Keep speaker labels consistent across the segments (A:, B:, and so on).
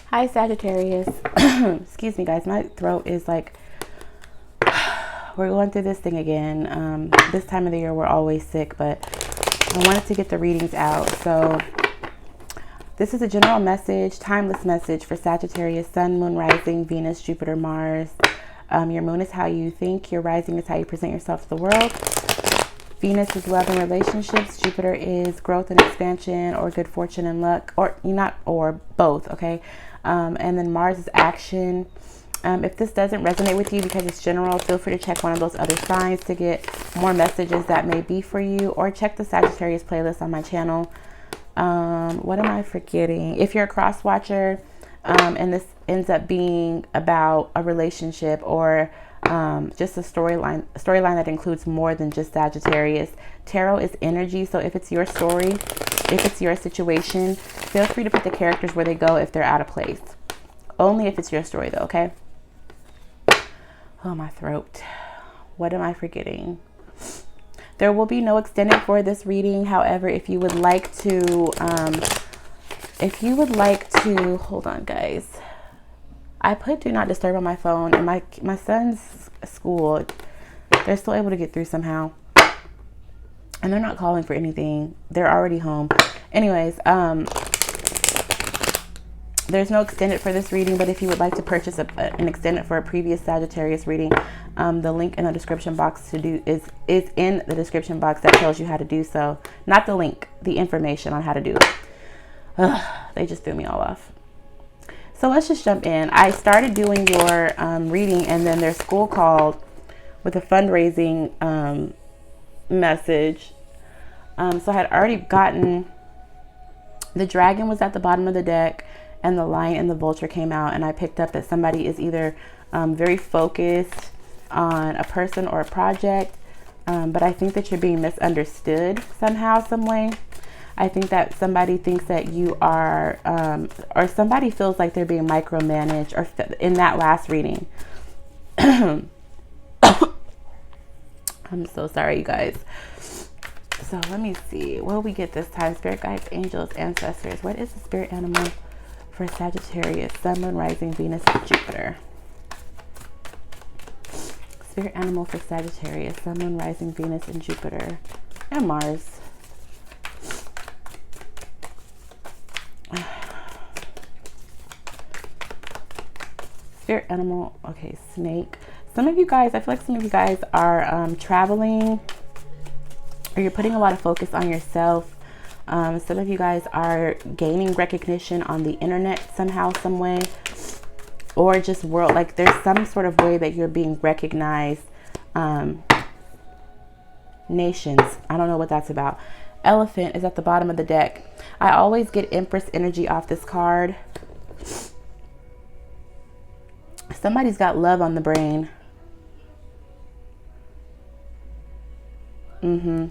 A: Hi, Sagittarius. Excuse me, guys. My throat is like, we're going through this thing again. This time of the year, we're always sick, but I wanted to get the readings out. So this is a general message, timeless message for Sagittarius, Sun, Moon, Rising, Venus, Jupiter, Mars. Your moon is how you think. Your rising is how you present yourself to the world. Venus is love and relationships. Jupiter is growth and expansion, or good fortune and luck, or both. Okay. And then Mars is action. If this doesn't resonate with you because it's general, feel free to check one of those other signs to get more messages that may be for you, or check the Sagittarius playlist on my channel. What am I forgetting? If you're a cross watcher, and this ends up being about a relationship or just a storyline that includes more than just Sagittarius. Tarot is energy, so if it's your story, if it's your situation, feel free to put the characters where they go if they're out of place. Only if it's your story though, okay? Oh, my throat. What am I forgetting? There will be no extended for this reading. However, if you would like to, hold on, guys. I put do not disturb on my phone, and my son's school, they're still able to get through somehow. And they're not calling for anything. They're already home. Anyways, there's no extended for this reading, but if you would like to purchase an extended for a previous Sagittarius reading, the link in the description box is in the description box that tells you how to do so. Not the link, the information on how to do it. They just threw me all off. So let's just jump in. I started doing your reading, and then their school called with a fundraising message. So I had already gotten, the dragon was at the bottom of the deck, and the lion and the vulture came out, and I picked up that somebody is either very focused on a person or a project, but I think that you're being misunderstood somehow, some way. I think that somebody thinks that you are, or somebody feels like they're being micromanaged, or in that last reading. I'm so sorry, you guys. So let me see. What do we get this time? Spirit guides, angels, ancestors. What is the spirit animal for Sagittarius, Sun, Moon, Rising, Venus, and Jupiter? Spirit animal for Sagittarius, Sun, Moon, Rising, Venus, and Jupiter, and Mars. Spirit animal, okay, snake. Some of you guys, I feel like some of you guys are traveling, or you're putting a lot of focus on yourself. Some of you guys are gaining recognition on the internet somehow, some way, or just world, like there's some sort of way that you're being recognized. Nations, I don't know what that's about. Elephant is at the bottom of the deck. I always get Empress energy off this card. Somebody's got love on the brain. So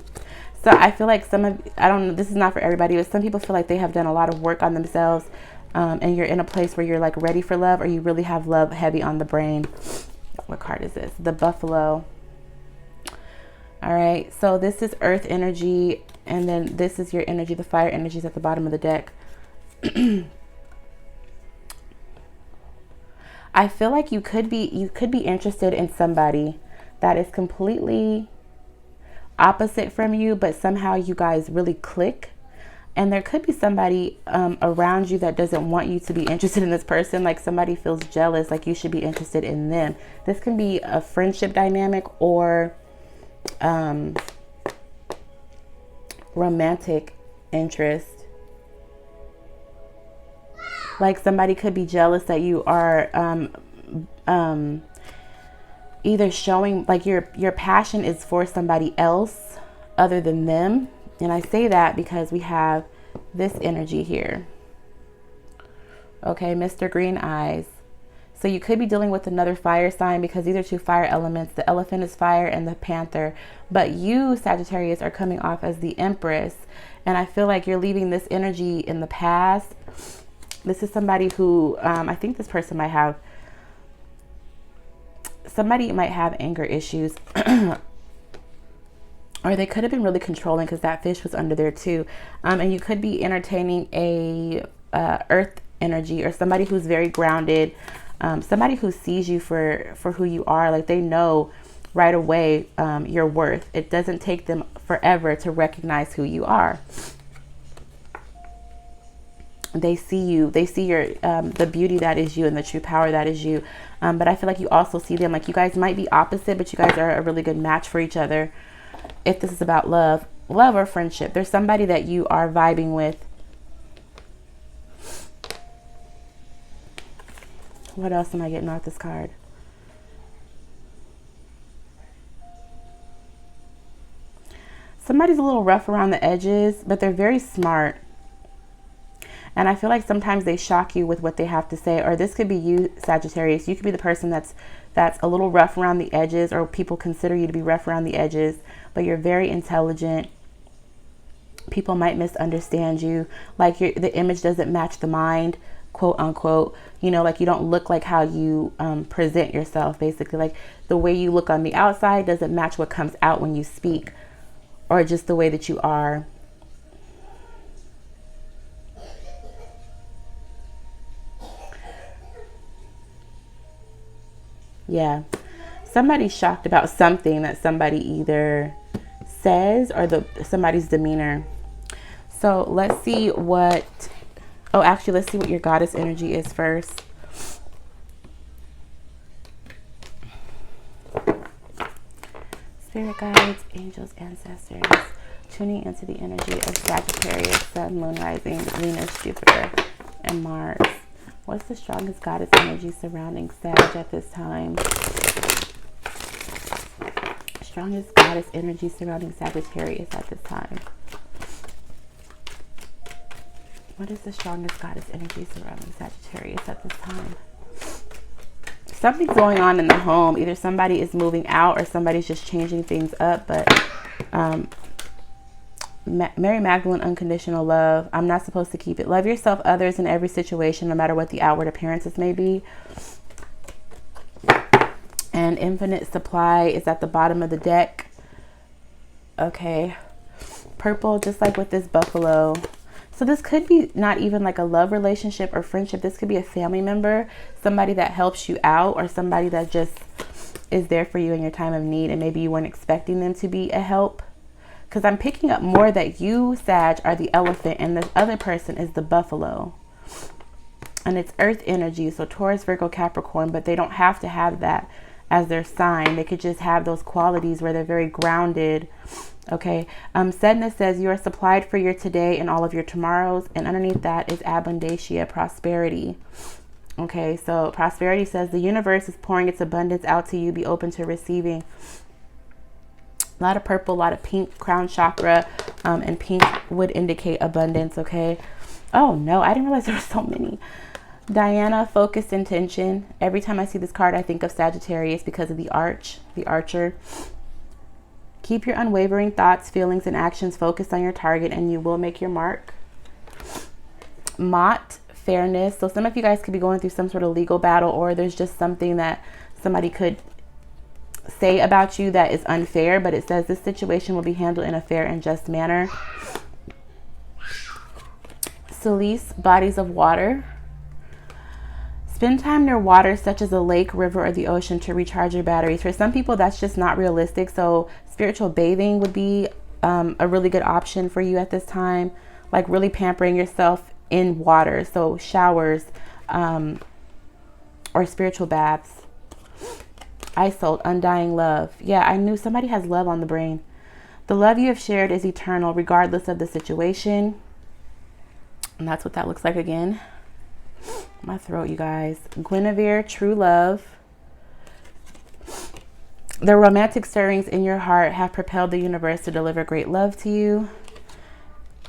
A: I feel like I don't know, this is not for everybody, but some people feel like they have done a lot of work on themselves, and you're in a place where you're like ready for love, or you really have love heavy on the brain. What card is this? The Buffalo. All right, so this is earth energy, and then this is your energy. The fire energy is at the bottom of the deck. I feel like you could be interested in somebody that is completely opposite from you, but somehow you guys really click. And there could be somebody around you that doesn't want you to be interested in this person. Like somebody feels jealous, like you should be interested in them. This can be a friendship dynamic, or romantic interest. Like somebody could be jealous that you are either showing like your passion is for somebody else other than them. And I say that because we have this energy here. Okay, Mr. Green Eyes. So you could be dealing with another fire sign, because these are two fire elements. The elephant is fire and the panther. But you, Sagittarius, are coming off as the Empress. And I feel like you're leaving this energy in the past. This is somebody who, I think this person might have, anger issues. Or they could have been really controlling, because that fish was under there too. And you could be entertaining a earth energy, or somebody who's very grounded, somebody who sees you for who you are. Like they know right away your worth. It doesn't take them forever to recognize who you are. They see you, they see your the beauty that is you and the true power that is you. But I feel like you also see them, like you guys might be opposite, but you guys are a really good match for each other. If this is about love or friendship, there's somebody that you are vibing with. What else am I getting off this card? Somebody's a little rough around the edges, but they're very smart. And I feel like sometimes they shock you with what they have to say. Or this could be you, Sagittarius. You could be the person that's a little rough around the edges, or people consider you to be rough around the edges, but you're very intelligent. People might misunderstand you. Like the image doesn't match the mind, quote unquote. You know, like you don't look like how you present yourself, basically. Like the way you look on the outside doesn't match what comes out when you speak, or just the way that you are. Yeah, somebody's shocked about something that somebody either says or somebody's demeanor. So let's see what, oh, actually, let's see what your goddess energy is first. Spirit guides, angels, ancestors, tuning into the energy of Sagittarius, Sun, Moon, Rising, Venus, Jupiter, and Mars. What's the strongest goddess energy surrounding Sag at this time? Strongest goddess energy surrounding Sagittarius at this time. What is the strongest goddess energy surrounding Sagittarius at this time? Something's going on in the home. Either somebody is moving out or somebody's just changing things up. But Mary Magdalene, unconditional love. I'm not supposed to keep it. Love yourself, others, in every situation, no matter what the outward appearances may be. And infinite supply is at the bottom of the deck. Okay. Purple, just like with this buffalo. So this could be not even like a love relationship or friendship. This could be a family member, somebody that helps you out, or somebody that just is there for you in your time of need, and maybe you weren't expecting them to be a help. Because I'm picking up more that you, Sag, are the elephant and this other person is the buffalo. And it's earth energy, so Taurus, Virgo, Capricorn, but they don't have to have that as their sign. They could just have those qualities where they're very grounded. Okay. Sadness says you are supplied for your today and all of your tomorrows. And underneath that is abundancia, prosperity. Okay. So prosperity says the universe is pouring its abundance out to you. Be open to receiving. A lot of purple, a lot of pink, crown chakra, and pink would indicate abundance. Okay. Oh no, I didn't realize there were so many. Diana, focused intention. Every time I see this card, I think of Sagittarius because of the arch, the archer. Keep your unwavering thoughts, feelings, and actions focused on your target, and you will make your mark. Mott, fairness. So some of you guys could be going through some sort of legal battle, or there's just something that somebody could say about you that is unfair, but it says this situation will be handled in a fair and just manner. Celeste, bodies of water. Spend time near water such as a lake, river, or the ocean to recharge your batteries. For some people, that's just not realistic. So spiritual bathing would be a really good option for you at this time. Like really pampering yourself in water. So showers or spiritual baths. Isolde, undying love. Yeah, I knew somebody has love on the brain. The love you have shared is eternal regardless of the situation. And that's what that looks like again. My throat, you guys. Guinevere, true love. The romantic stirrings in your heart have propelled the universe to deliver great love to you.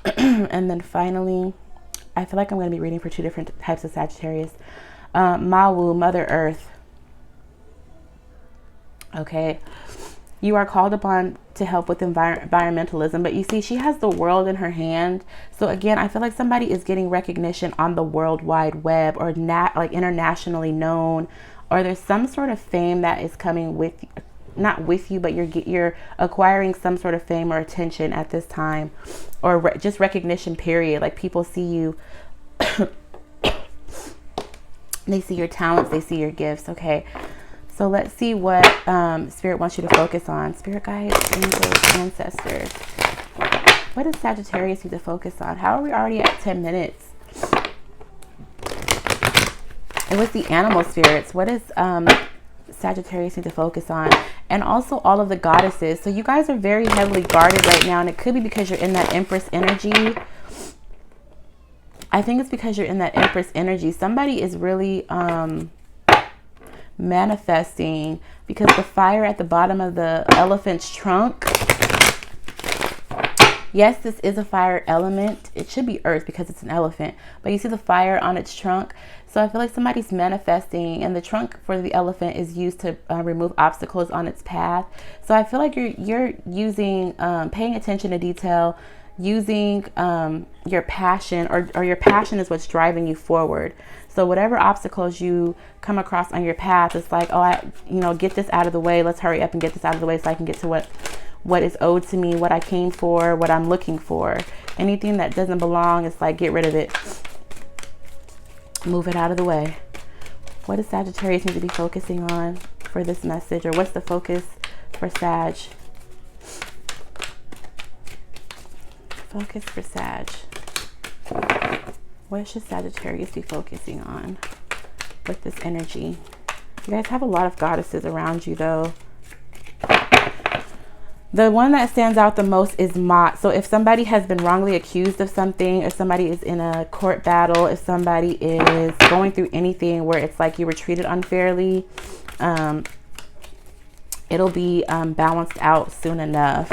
A: And then finally, I feel like I'm going to be reading for two different types of Sagittarius. Mawu, Mother Earth. Okay. You are called upon to help with environmentalism, but you see, she has the world in her hand. So again, I feel like somebody is getting recognition on the World Wide Web, or like internationally known, or there's some sort of fame that is coming with, not with you, but you're acquiring some sort of fame or attention at this time, or just recognition, period. Like people see you They see your talents. They see your gifts. Okay. So let's see what Spirit wants you to focus on. Spirit guides, angels, ancestors. What does Sagittarius need to focus on? How are we already at 10 minutes? And what's the animal spirits? What does Sagittarius need to focus on? And also all of the goddesses. So you guys are very heavily guarded right now. And it could be because you're in that Empress energy. I think it's because you're in that Empress energy. Somebody is really manifesting, because the fire at the bottom of the elephant's trunk. Yes, this is a fire element. It should be earth because it's an elephant. But you see the fire on its trunk. So I feel like somebody's manifesting, and the trunk for the elephant is used to remove obstacles on its path. So I feel like you're using, paying attention to detail, using your passion, or your passion is what's driving you forward. So whatever obstacles you come across on your path, it's like, oh, get this out of the way. Let's hurry up and get this out of the way so I can get to what is owed to me, what I came for, what I'm looking for. Anything that doesn't belong, it's like, get rid of it. Move it out of the way. What does Sagittarius need to be focusing on for this message? Or what's the focus for Sag? Focus for Sag. What should Sagittarius be focusing on with this energy? You guys have a lot of goddesses around you, though. The one that stands out the most is Mott. So if somebody has been wrongly accused of something, if somebody is in a court battle, if somebody is going through anything where it's like you were treated unfairly, it'll be balanced out soon enough.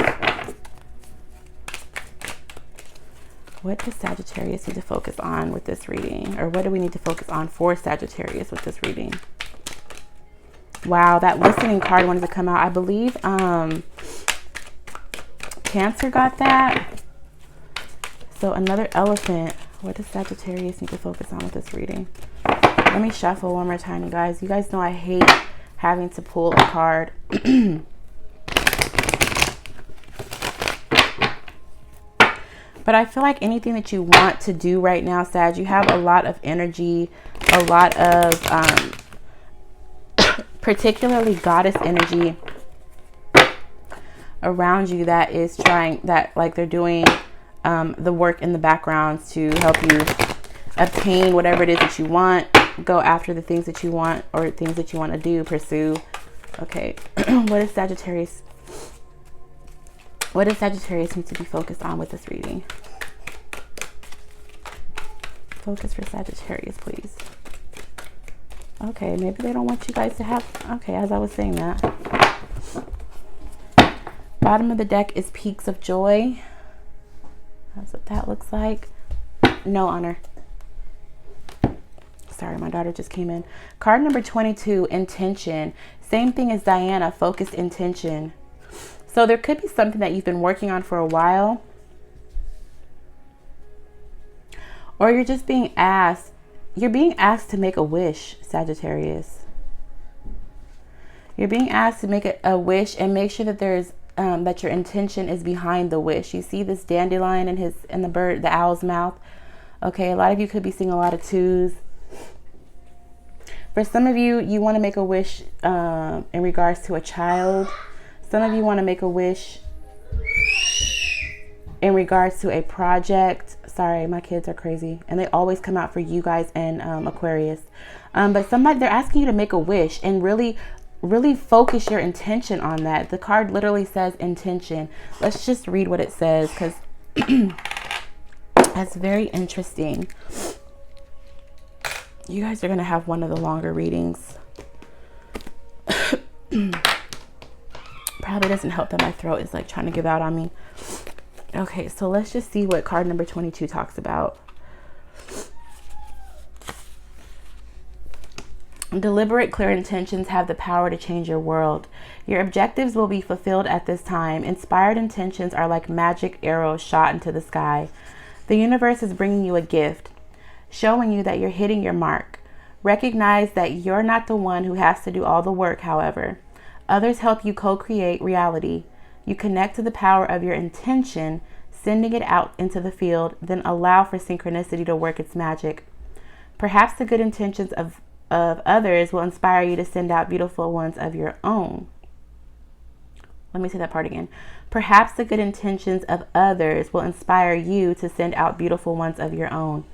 A: What does Sagittarius need to focus on with this reading? Or what do we need to focus on for Sagittarius with this reading? Wow, that listening card wanted to come out. I believe Cancer got that. So another elephant. What does Sagittarius need to focus on with this reading? Let me shuffle one more time, you guys. You guys know I hate having to pull a card. But I feel like anything that you want to do right now, Sag, you have a lot of energy, a lot of particularly goddess energy around you that is trying, that like they're doing the work in the background to help you obtain whatever it is that you want, go after the things that you want, or things that you want to do, pursue. Okay. What is Sagittarius? What does Sagittarius need to be focused on with this reading? Focus for Sagittarius, please. Okay, maybe they don't want you guys to have... Okay, as I was saying that. Bottom of the deck is Peaks of Joy. That's what that looks like. No honor. Sorry, my daughter just came in. Card number 22, Intention. Same thing as Diana, focused intention. So there could be something that you've been working on for a while. Or you're just being asked. You're being asked to make a wish, Sagittarius. You're being asked to make a wish, and make sure that there's that your intention is behind the wish. You see this dandelion in the owl's mouth. Okay, a lot of you could be seeing a lot of twos. For some of you, you want to make a wish in regards to a child. Some of you want to make a wish in regards to a project. Sorry, my kids are crazy. And they always come out for you guys and Aquarius. But they're asking you to make a wish and really focus your intention on that. The card literally says intention. Let's just read what it says, because that's very interesting. You guys are going to have one of the longer readings. Probably doesn't help that my throat is like trying to give out on me. Okay, so let's just see what card number 22 talks about. Deliberate, clear intentions have the power to change your world. Your objectives will be fulfilled at this time. Inspired intentions are like magic arrows shot into the sky. The universe is bringing you a gift, showing you that you're hitting your mark. Recognize that you're not the one who has to do all the work, however. Others help you co-create reality. You connect to the power of your intention, sending it out into the field, then allow for synchronicity to work its magic. Perhaps the good intentions of of others will inspire you to send out beautiful ones of your own. Let me say that part again. Perhaps the good intentions of others will inspire you to send out beautiful ones of your own.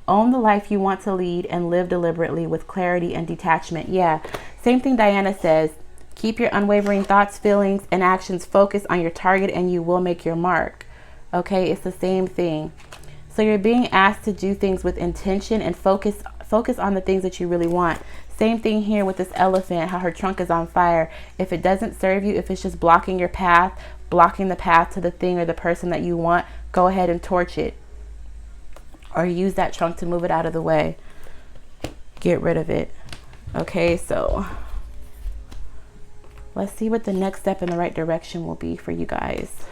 A: Own the life you want to lead and live deliberately with clarity and detachment. Yeah, same thing Diana says. Keep your unwavering thoughts, feelings, and actions focused on your target and you will make your mark. Okay, it's the same thing. So you're being asked to do things with intention and focus on the things that you really want. Same thing here with this elephant, how her trunk is on fire. If it doesn't serve you, if it's just blocking your path, blocking the path to the thing or the person that you want, go ahead and torch it. Or use that trunk to move it out of the way. Get rid of it. Okay, so let's see what the next step in the right direction will be for you guys.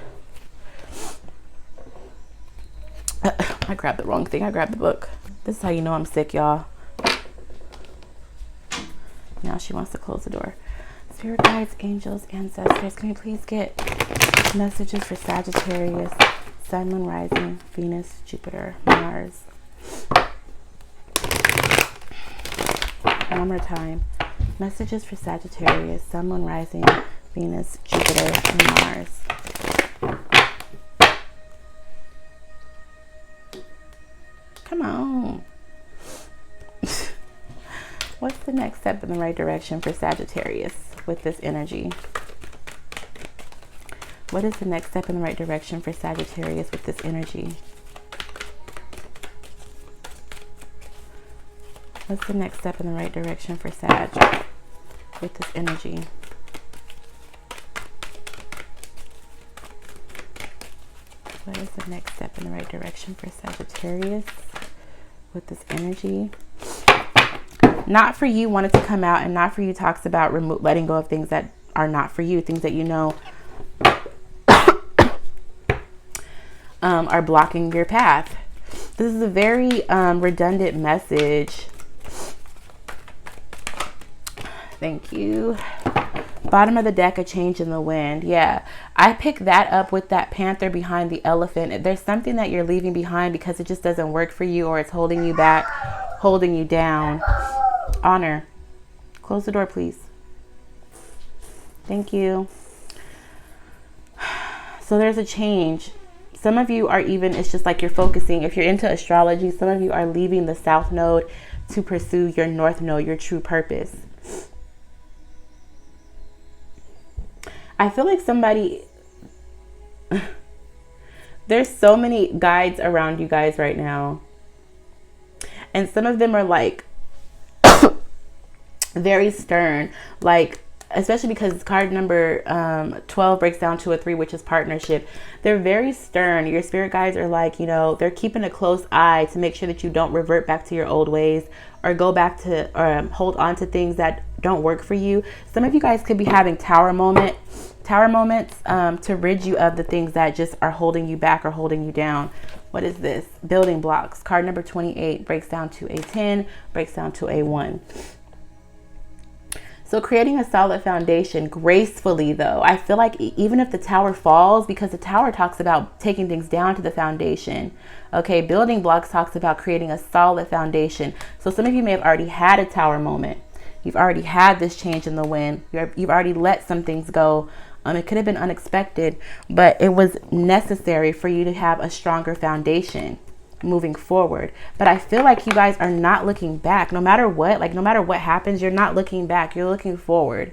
A: I grabbed the wrong thing. I grabbed the book. This is how you know I'm sick, y'all. Now she wants to close the door. Spirit guides, angels, ancestors, can you please get messages for Sagittarius, Sun, Moon, Rising, Venus, Jupiter, Mars? One more time. Messages for Sagittarius, Sun, Moon, Rising, Venus, Jupiter, and Mars. Come on. What's the next step in the right direction for Sagittarius with this energy? What is the next step in the right direction for Sagittarius with this energy? What's the next step in the right direction for Sag with this energy? What is the next step in the right direction for Sagittarius with this energy? Not for you wanted to come out, and not for you talks about letting go of things that are not for you, things that you know are blocking your path. This is a very redundant message. Thank you. Bottom of the deck, a change in the wind. Yeah, I picked that up with that panther behind the elephant. There's something that you're leaving behind because it just doesn't work for you, or it's holding you back, holding you down. Honor. Close the door, please. Thank you. So there's a change. Some of you are even, it's just like you're focusing. If you're into astrology, some of you are leaving the South Node to pursue your North Node, your true purpose. I feel like somebody, there's so many guides around you guys right now. And some of them are like very stern, like, especially because card number 12 breaks down to a 3, which is partnership. They're very stern. Your spirit guides are like, you know, they're keeping a close eye to make sure that you don't revert back to your old ways or go back to or hold on to things that don't work for you. Some of you guys could be having tower moments to rid you of the things that just are holding you back or holding you down. What is this? Building blocks. Card number 28 breaks down to a 10, breaks down to a 1. So creating a solid foundation gracefully, though. I feel like even if the tower falls, because the tower talks about taking things down to the foundation. Okay, building blocks talks about creating a solid foundation. So some of you may have already had a tower moment. You've already had this change in the wind. You've already let some things go. It could have been unexpected, but it was necessary for you to have a stronger foundation moving forward. But I feel like you guys are not looking back. No matter what, like no matter what happens, you're not looking back. You're looking forward.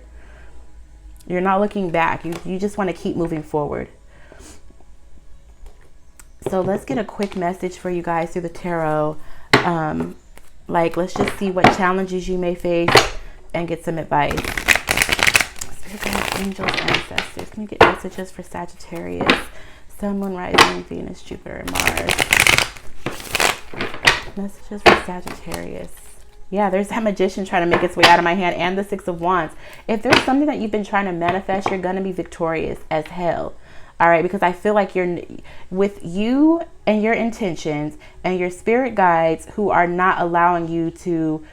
A: You're not looking back. You just want to keep moving forward. So let's get a quick message for you guys through the tarot. Like, let's just see what challenges you may face and get some advice. Spirit guides, angels, ancestors. Can you get messages for Sagittarius, Sun, Moon, Rising, Venus, Jupiter, and Mars? Messages for Sagittarius. Yeah, there's that Magician trying to make its way out of my hand, and the 6 of Wands. If there's something that you've been trying to manifest, you're going to be victorious as hell. All right, because I feel like you're with you and your intentions and your spirit guides who are not allowing you to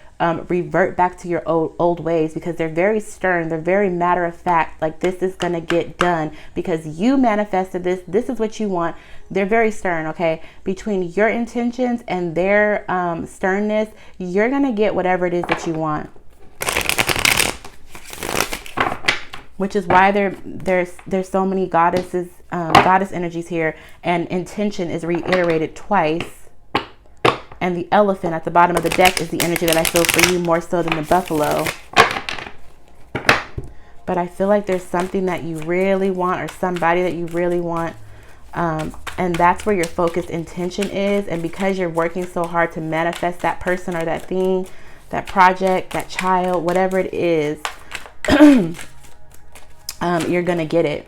A: revert back to your old ways, because they're very stern. They're very matter of fact. Like, this is going to get done because you manifested this. This is what you want. They're very stern. Okay. Between your intentions and their sternness, you're going to get whatever it is that you want. Which is why there's so many goddess energies here, and intention is reiterated twice. And the elephant at the bottom of the deck is the energy that I feel for you more so than the buffalo. But I feel like there's something that you really want, or somebody that you really want. And that's where your focused intention is. And because you're working so hard to manifest that person or that thing, that project, that child, whatever it is, you're going to get it.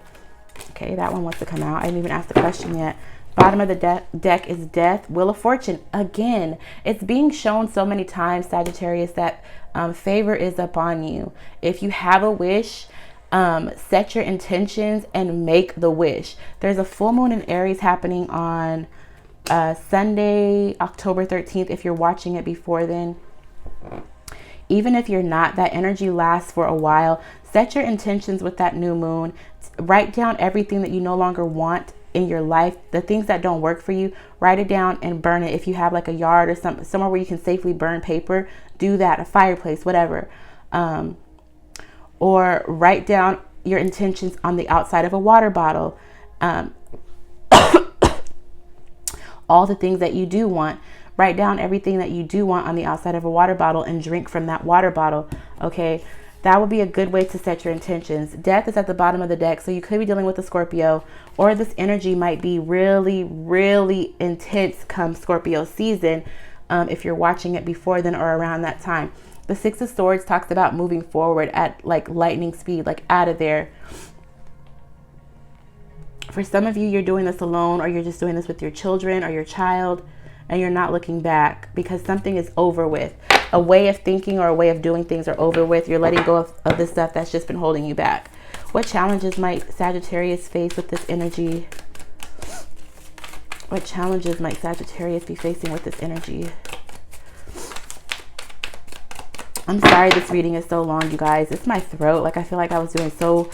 A: Okay, that one wants to come out. I didn't even ask the question yet. Bottom of the deck is death, wheel of fortune. Again, it's being shown so many times, Sagittarius, that favor is upon you. If you have a wish, set your intentions and make the wish. There's a full moon in Aries happening on Sunday, October 13th. If you're watching it before then, even if you're not, that energy lasts for a while. Set your intentions with that new moon. Write down everything that you no longer want in your life, the things that don't work for you. Write it down and burn it. If you have like a yard or somewhere where you can safely burn paper, do that. A fireplace, whatever. Or write down your intentions on the outside of a water bottle. All the things that you do want. Write down everything that you do want on the outside of a water bottle and drink from that water bottle. Okay, that would be a good way to set your intentions. Death is at the bottom of the deck, so you could be dealing with a Scorpio, or this energy might be really, really intense come Scorpio season, if you're watching it before then or around that time. The Six of Swords talks about moving forward at like lightning speed, like out of there. For some of you, you're doing this alone, or you're just doing this with your children or your child, and you're not looking back because something is over with. A way of thinking or a way of doing things are over with. You're letting go of the stuff that's just been holding you back. What challenges might Sagittarius face with this energy? What challenges might Sagittarius be facing with this energy? I'm sorry this reading is so long, you guys. It's my throat. Like, I feel like I was doing so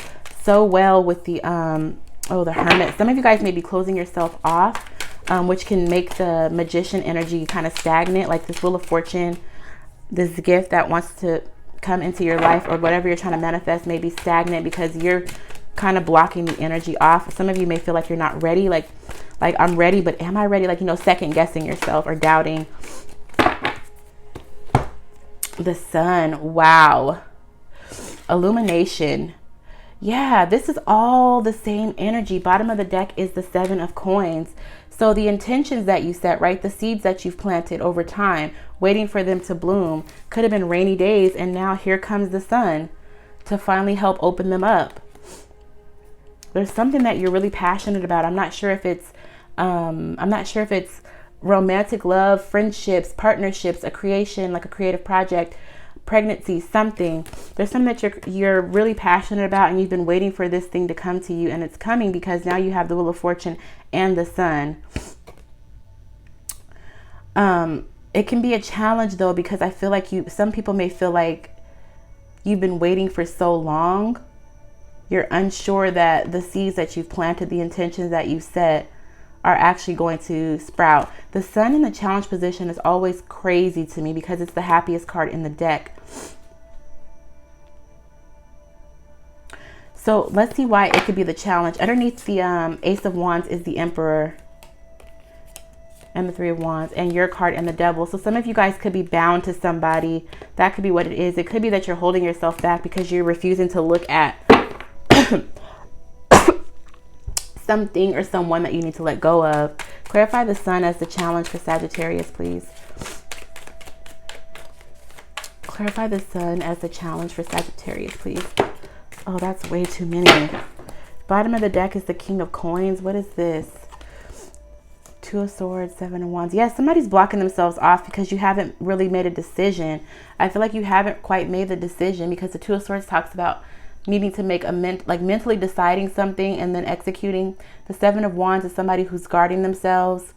A: well with the the Hermit. Some of you guys may be closing yourself off, which can make the Magician energy kind of stagnant. Like this Wheel of Fortune, this gift that wants to come into your life or whatever you're trying to manifest may be stagnant because you're kind of blocking the energy off. Some of you may feel like you're not ready. Like I'm ready, but am I ready? Like, second guessing yourself or doubting. The Sun. Wow. Illumination. Yeah, this is all the same energy. Bottom of the deck is the Seven of Coins. So the intentions that you set, right? The seeds that you've planted over time, waiting for them to bloom, could have been rainy days. And now here comes the sun to finally help open them up. There's something that you're really passionate about. I'm not sure if it's romantic love, friendships, partnerships, a creation, like a creative project, pregnancy, something. There's something that you're really passionate about, and you've been waiting for this thing to come to you, and it's coming because now you have the Wheel of Fortune and the Sun. It can be a challenge though, because I feel like some people may feel like you've been waiting for so long. You're unsure that the seeds that you've planted, the intentions that you've set, are actually going to sprout. The Sun in the challenge position is always crazy to me because it's the happiest card in the deck. So let's see why it could be the challenge. Underneath the Ace of Wands is the Emperor and the Three of Wands, and your card and the Devil. So some of you guys could be bound to somebody. That could be what it is. It could be that you're holding yourself back because you're refusing to look at something or someone that you need to let go of. Clarify the Sun as the challenge for Sagittarius, please. Clarify the Sun as the challenge for Sagittarius, please. Oh, that's way too many. Bottom of the deck is the King of Coins. What is this? Two of Swords, Seven of Wands. Yeah, somebody's blocking themselves off because you haven't really made a decision. I feel like you haven't quite made the decision because the Two of Swords talks about needing to make mentally deciding something and then executing. The Seven of Wands is somebody who's guarding themselves.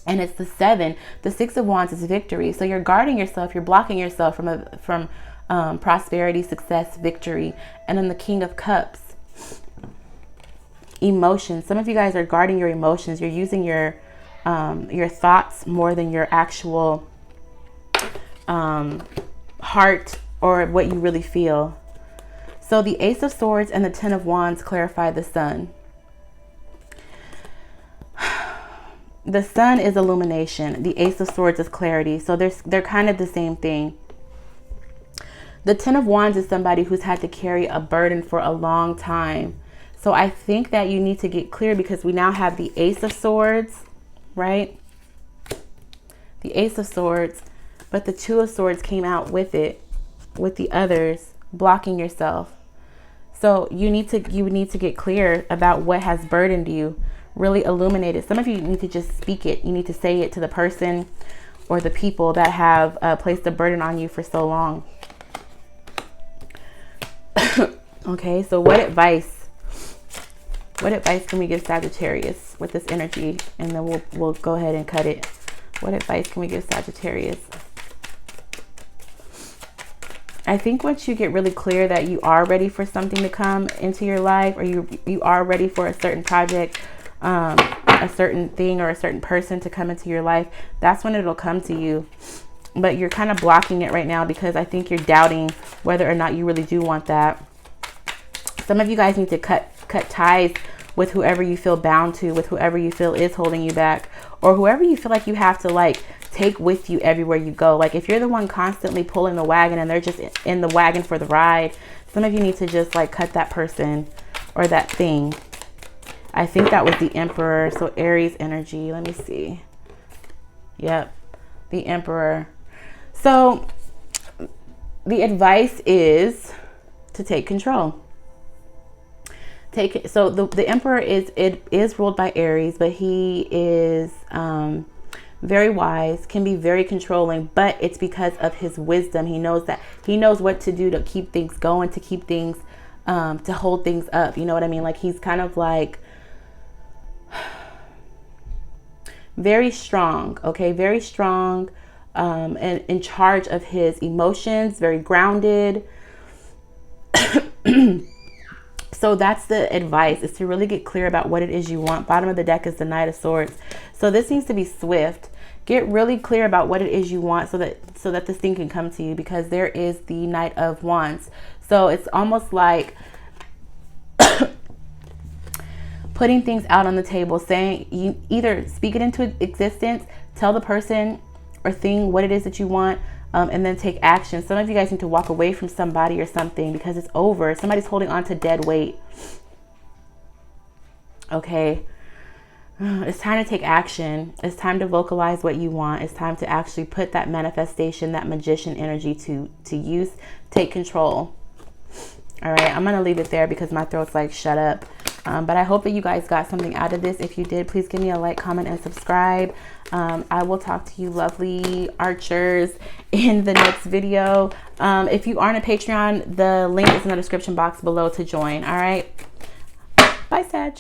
A: And it's the 7. The 6 of Wands is victory. So you're guarding yourself. You're blocking yourself from prosperity, success, victory. And then the King of Cups, emotions. Some of you guys are guarding your emotions. You're using your thoughts more than your actual heart or what you really feel. So the Ace of Swords and the 10 of Wands clarify the Sun. The Sun is illumination. The Ace of Swords is clarity. So they're kind of the same thing. The 10 of Wands is somebody who's had to carry a burden for a long time. So I think that you need to get clear, because we now have the Ace of Swords, right? The Ace of Swords, but the 2 of Swords came out with it, with the others, blocking yourself. So you need to get clear about what has burdened you. Really illuminate it. Some of you need to just speak it. You need to say it to the person or the people that have placed a burden on you for so long. Okay, so what advice can we give Sagittarius with this energy? And then we'll go ahead and cut it. What advice can we give Sagittarius? I think once you get really clear that you are ready for something to come into your life, or you are ready for a certain project, a certain thing or a certain person to come into your life, that's when it'll come to you. But you're kind of blocking it right now because I think you're doubting whether or not you really do want that. Some of you guys need to cut ties with whoever you feel bound to, with whoever you feel is holding you back, or whoever you feel like you have to like take with you everywhere you go. Like if you're the one constantly pulling the wagon and they're just in the wagon for the ride, some of you need to just like cut that person or that thing. I think that was the Emperor. So Aries energy. Let me see. Yep. The Emperor. So the advice is to take control. So the Emperor is ruled by Aries, but he is very wise, can be very controlling, but it's because of his wisdom. He knows what to do to keep things going, to keep things, to hold things up. You know what I mean? Like he's kind of like very strong, okay? Very strong, and in charge of his emotions, very grounded. So that's the advice, is to really get clear about what it is you want. Bottom of the deck is the Knight of Swords. So this needs to be swift. Get really clear about what it is you want so that this thing can come to you, because there is the Knight of Wands. So it's almost like putting things out on the table, saying, you either speak it into existence, tell the person or thing what it is that you want, and then take action. Some of you guys need to walk away from somebody or something because it's over. Somebody's holding on to dead weight. Okay. It's time to take action. It's time to vocalize what you want. It's time to actually put that manifestation, that magician energy to use, take control. All right, I'm going to leave it there because my throat's like, shut up. But I hope that you guys got something out of this. If you did, please give me a like, comment, and subscribe. I will talk to you lovely archers in the next video. If you aren't a Patreon, the link is in the description box below to join. All right. Bye, Sag.